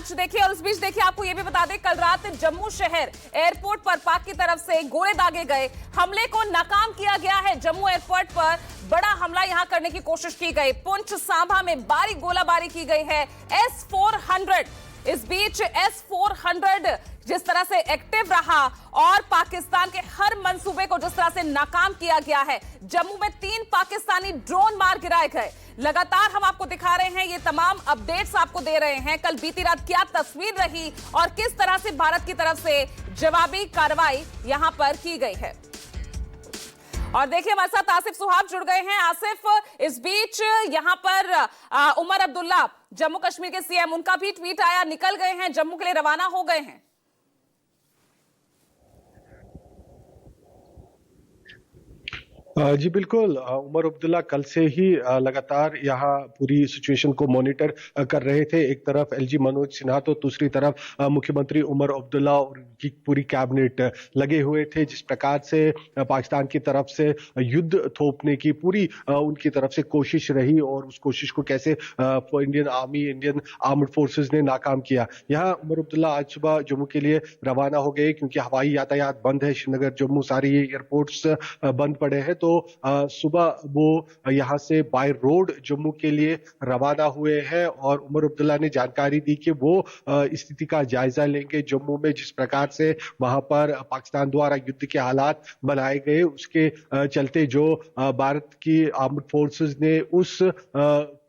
आज देखिए, और उस बीच देखिए आपको ये भी बता दें, कल रात जम्मू शहर एयरपोर्ट पर पाक की तरफ से गोले दागे गए, हमले को नाकाम किया गया है। जम्मू एयरपोर्ट पर बड़ा हमला यहां करने की कोशिश की गई। पुंछ सांभा में भारी गोलाबारी की गई है। S-400, इस बीच S-400 जिस तरह से एक्टिव रहा और पाकिस्तान के हर मंसूबे को जिस तरह से नाकाम किया गया है। जम्मू में 3 पाकिस्तानी ड्रोन मार गिराए गए। लगातार हम आपको दिखा रहे हैं, ये तमाम अपडेट्स आपको दे रहे हैं। कल बीती रात क्या तस्वीर रही और किस तरह से भारत की तरफ से जवाबी कार्रवाई यहां पर की गई है। और देखिए हमारे साथ आसिफ सुहाग जुड़ गए हैं। आसिफ, इस बीच यहां पर उमर अब्दुल्ला, जम्मू कश्मीर के सीएम, उनका भी ट्वीट आया, निकल गए हैं, जम्मू के लिए रवाना हो गए हैं। जी बिल्कुल, उमर अब्दुल्ला कल से ही लगातार यहाँ पूरी सिचुएशन को मॉनिटर कर रहे थे। एक तरफ एलजी मनोज सिन्हा तो दूसरी तरफ मुख्यमंत्री उमर अब्दुल्ला और उनकी पूरी कैबिनेट लगे हुए थे। जिस प्रकार से पाकिस्तान की तरफ से युद्ध थोपने की पूरी उनकी तरफ से कोशिश रही और उस कोशिश को कैसे Indian army, Indian armed forces ने नाकाम किया। यहाँ उमर अब्दुल्ला आज सुबह जम्मू के लिए रवाना हो गए क्योंकि हवाई यातायात बंद है। श्रीनगर, जम्मू, सारे एयरपोर्ट्स बंद पड़े हैं। तो सुबह वो यहां से बाय रोड जम्मू के लिए रवाना हुए हैं और उमर अब्दुल्ला ने जानकारी दी कि वो स्थिति का जायजा लेंगे जम्मू में। जिस प्रकार से वहां पर पाकिस्तान द्वारा युद्ध के हालात बनाए गए, उसके चलते जो भारत की आर्म्ड फोर्सेस ने उस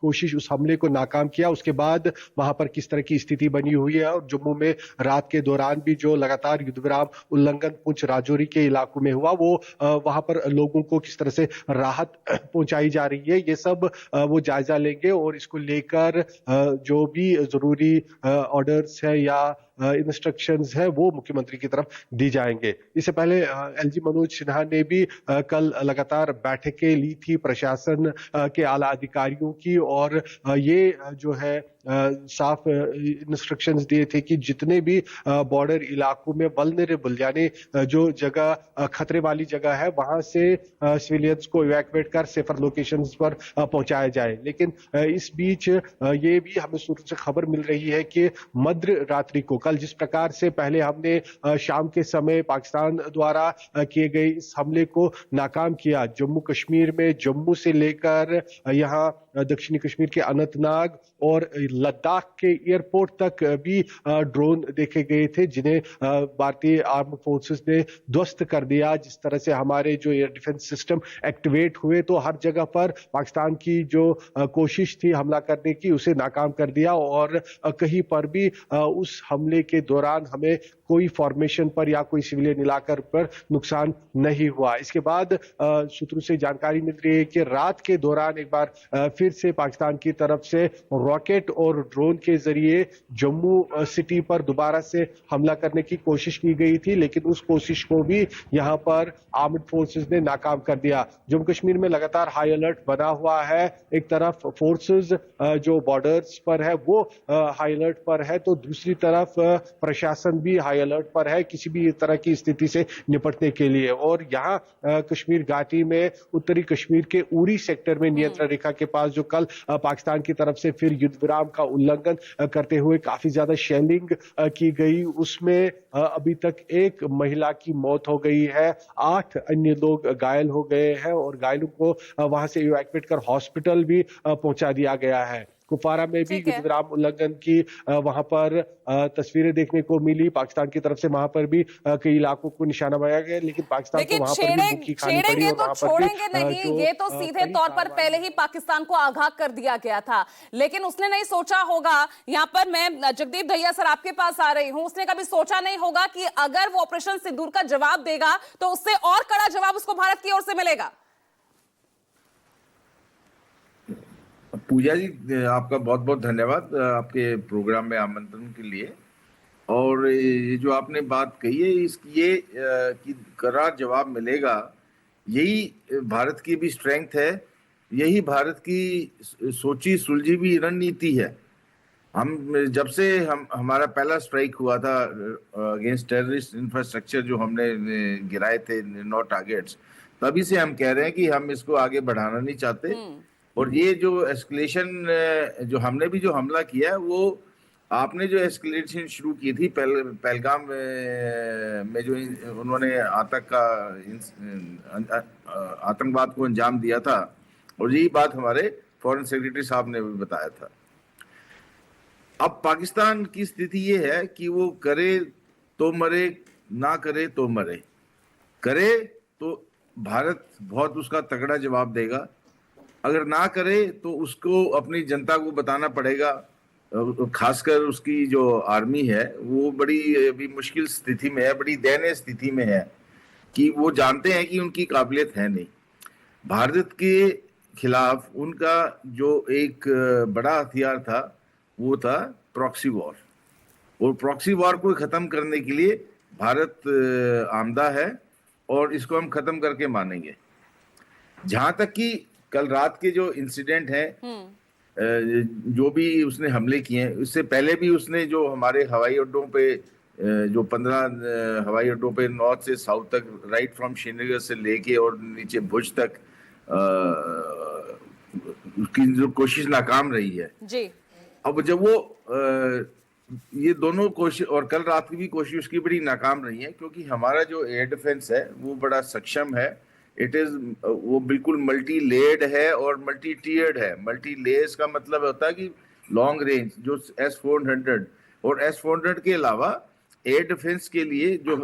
कोशिश, उस हमले को नाकाम किया, उसके बाद वहां पर किस तरह की स्थिति बनी हुई है। और जम्मू में रात के दौरान भी जो लगातार युद्ध विराम उल्लंघन पुंछ राजौरी के इलाकों में हुआ, वो वहां पर लोगों को किस तरह से राहत पहुंचाई जा रही है, ये सब वो जायजा लेंगे। और इसको लेकर जो भी जरूरी ऑर्डर्स है या इंस्ट्रक्शंस है वो मुख्यमंत्री की तरफ दी जाएंगे। इससे पहले एलजी मनोज सिन्हा ने भी कल लगातार बैठकें ली थी प्रशासन के आला अधिकारियों की और ये जो है साफ इंस्ट्रक्शंस दिए थे कि जितने भी बॉर्डर इलाकों में वल्नरेबल यानी जो जगह खतरे वाली जगह है, वहां से सिविलियंस को इवैक्यूएट कर सेफर लोकेशंस पर पहुंचाया जाए। लेकिन इस बीच ये भी हमें सूत्र से खबर मिल रही है कि मध्य रात्रि को कल जिस प्रकार से पहले हमने शाम के समय पाकिस्तान द्वारा किए गए इस हमले को नाकाम किया, जम्मू कश्मीर में जम्मू से लेकर यहाँ दक्षिणी कश्मीर के अनंतनाग और लद्दाख के एयरपोर्ट तक भी ड्रोन देखे गए थे, जिन्हें भारतीय आर्म्ड फोर्सेस ने ध्वस्त कर दिया। जिस तरह से हमारे जो एयर डिफेंस सिस्टम एक्टिवेट हुए, तो हर जगह पर पाकिस्तान की जो कोशिश थी हमला करने की, उसे नाकाम कर दिया और कहीं पर भी उस हमले के दौरान हमें कोई फॉर्मेशन पर या कोई सिविलियन इलाका पर नुकसान नहीं हुआ। इसके बाद सूत्रों से जानकारी मिल रही है कि रात के दौरान एक बार फिर से पाकिस्तान की तरफ से रॉकेट और ड्रोन के जरिए जम्मू सिटी पर दोबारा से हमला करने की कोशिश की गई थी, लेकिन उस कोशिश को भी यहां पर आर्म्ड फोर्सेस ने नाकाम कर दिया। जम्मू कश्मीर में लगातार हाई अलर्ट बना हुआ है। एक तरफ फोर्सेस जो बॉर्डर्स पर है वो हाई अलर्ट पर है, तो दूसरी तरफ प्रशासन भी हाई अलर्ट पर है किसी भी तरह की स्थिति से निपटने के लिए। और यहाँ कश्मीर घाटी में उत्तरी कश्मीर के उरी सेक्टर में नियंत्रण रेखा के पास जो कल पाकिस्तान की तरफ से फिर युद्ध विराम का उल्लंघन करते हुए काफी ज्यादा शेलिंग की गई, उसमें अभी तक एक महिला की मौत हो गई है, 8 अन्य लोग घायल हो गए हैं और घायलों को वहां से इवैक्यूएट कर हॉस्पिटल भी पहुंचा दिया गया है। कुपवारा में भी युद्ध विराम उल्लंघन की वहां पर तस्वीरें देखने को मिली। पाकिस्तान की तरफ से वहां पर भी कई इलाकों को निशाना बनाया गया, लेकिन पाकिस्तान को वहां पर भी मुक्की खानी पड़ी। तो छोड़ेंगे नहीं, ये तो सीधे तौर पर पहले ही पाकिस्तान को आगाह कर दिया गया था, लेकिन उसने नहीं सोचा होगा। यहाँ पर मैं जगदीप दहिया सर आपके पास आ रही हूँ, उसने कभी सोचा नहीं होगा कि अगर वो ऑपरेशन सिंदूर का जवाब देगा तो उससे और कड़ा जवाब उसको भारत की ओर से मिलेगा। पूजा जी, आपका बहुत बहुत धन्यवाद आपके प्रोग्राम में आमंत्रण के लिए। और ये जो आपने बात कही है, ये कि करार जवाब मिलेगा, यही भारत की भी स्ट्रेंथ है, यही भारत की सोची सुलझी भी रणनीति है। हम जब से हमारा पहला स्ट्राइक हुआ था अगेंस्ट टेररिस्ट इंफ्रास्ट्रक्चर जो हमने गिराए थे 9 टारगेट्स, तभी से हम कह रहे हैं कि हम इसको आगे बढ़ाना नहीं चाहते। और ये जो एस्केलेशन जो हमने भी जो हमला किया है वो आपने जो एस्केलेशन शुरू की थी पहलगाम में जो उन्होंने आतंकवाद को अंजाम दिया था, और यही बात हमारे फॉरेन सेक्रेटरी साहब ने भी बताया था। अब पाकिस्तान की स्थिति ये है कि वो करे तो मरे, ना करे तो मरे। करे तो भारत बहुत उसका तगड़ा जवाब देगा, अगर ना करे तो उसको अपनी जनता को बताना पड़ेगा, खासकर उसकी जो आर्मी है वो बड़ी अभी मुश्किल स्थिति में है, बड़ी दयनीय स्थिति में है कि वो जानते हैं कि उनकी काबिलियत है नहीं। भारत के खिलाफ उनका जो एक बड़ा हथियार था वो था प्रॉक्सी वॉर, और प्रॉक्सी वॉर को खत्म करने के लिए भारत आमदा है और इसको हम खत्म करके मानेंगे। जहां तक कि कल रात के जो इंसिडेंट है, जो भी उसने हमले किए हैं, उससे पहले भी उसने जो हमारे हवाई अड्डों पे जो 15 हवाई अड्डों पे नॉर्थ से साउथ तक, राइट फ्रॉम श्रीनगर से लेके और नीचे भुज तक उसकी जो कोशिश नाकाम रही है जी। अब जब वो ये दोनों कोशिश और कल रात की भी कोशिश उसकी बड़ी नाकाम रही है, क्योंकि हमारा जो एयर डिफेंस है वो बड़ा सक्षम है। इट इज वो बिल्कुल मल्टी लेयर्ड है और मल्टी टीयर्ड है। मल्टी लेयर्स का मतलब होता है कि लॉन्ग रेंज जो S-400 और S-400 के अलावा एयर डिफेंस के लिए जो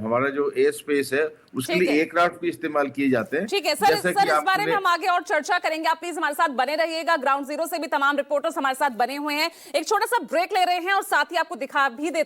हमारा जो एयर स्पेस है उसके लिए एयरक्राफ्ट भी इस्तेमाल किए जाते हैं। ठीक है सर, इस बारे में हम आगे और चर्चा करेंगे। आप प्लीज हमारे साथ बने रहिएगा। ग्राउंड जीरो से भी तमाम रिपोर्टर्स हमारे साथ बने हुए हैं। एक छोटा सा ब्रेक ले रहे हैं और साथ ही आपको दिखा भी देते